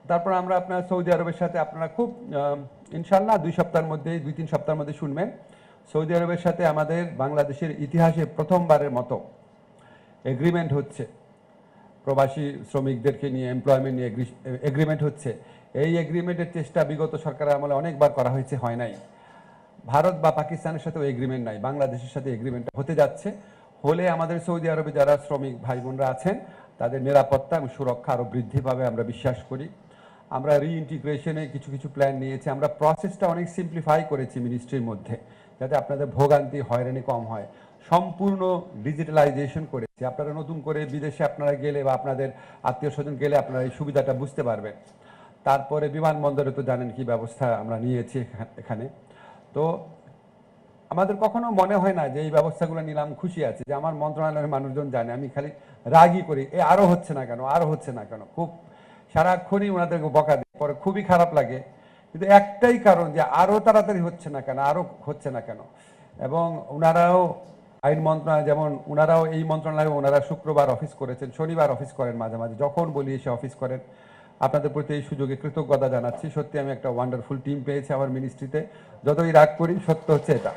তারপর আমরা আপনার সৌদি আরবের সাথে আপনারা খুব ইনশাল্লাহ 2 সপ্তাহের মধ্যে শুনবেন সৌদি আরবের সাথে আমাদের বাংলাদেশের ইতিহাসে প্রথমবারের মতো এগ্রিমেন্ট হচ্ছে, প্রবাসী শ্রমিকদেরকে নিয়ে এমপ্লয়মেন্ট নিয়ে এগ্রিমেন্ট হচ্ছে। এই এগ্রিমেন্টের চেষ্টা বিগত সরকারের আমলে অনেকবার করা হয়েছে, হয় নাই। ভারত বা পাকিস্তানের সাথেও এগ্রিমেন্ট নাই, বাংলাদেশের সাথে এগ্রিমেন্টটা হতে যাচ্ছে। হলে আমাদের সৌদি আরবে যারা শ্রমিক ভাই বোনরা আছেন তাদের নিরাপত্তা এবং সুরক্ষা আরও বৃদ্ধি পাবে আমরা বিশ্বাস করি। আমরা রিইন্টিগ্রেশনে কিছু কিছু প্ল্যান নিয়েছি, আমরা প্রসেসটা অনেক সিম্পলিফাই করেছি মিনিস্ট্রির মধ্যে, যাতে আপনাদের ভোগান্তি হয়রানি কম হয়। সম্পূর্ণ ডিজিটালাইজেশন করেছি। আপনারা নতুন করে বিদেশে আপনারা গেলে বা আপনাদের আত্মীয় স্বজন গেলে আপনারা এই সুবিধাটা বুঝতে পারবেন। তারপরে বিমানবন্দরে তো জানেন কি ব্যবস্থা আমরা নিয়েছি এখানে। তো আমাদের কখনো মনে হয় না যে এই ব্যবস্থাগুলো নিলাম খুশি আছে, যে আমার মন্ত্রণালয়ের মানুষজন জানে আমি খালি রাগই করি, আরও হচ্ছে না কেন, আরও হচ্ছে না কেন, খুব সারাক্ষণই ওনাদেরকে বকা দিই, পরে খুবই খারাপ লাগে। কিন্তু একটাই কারণ যে আরও তাড়াতাড়ি হচ্ছে না কেন, আরও হচ্ছে না কেন। এবং ওনারাও আইন মন্ত্রণালয়, যেমন ওনারাও এই মন্ত্রণালয়ে ওনারা শুক্রবার অফিস করেছেন, শনিবার অফিস করেন, মাঝে মাঝে যখন বলি এসে অফিস করেন। আপনাদের প্রতি এই সুযোগে কৃতজ্ঞতা জানাচ্ছি। সত্যি আমি একটা ওয়ান্ডারফুল টিম পেয়েছি আমার মিনিস্ট্রিতে। যতই রাগ করি সত্য হচ্ছে এটা।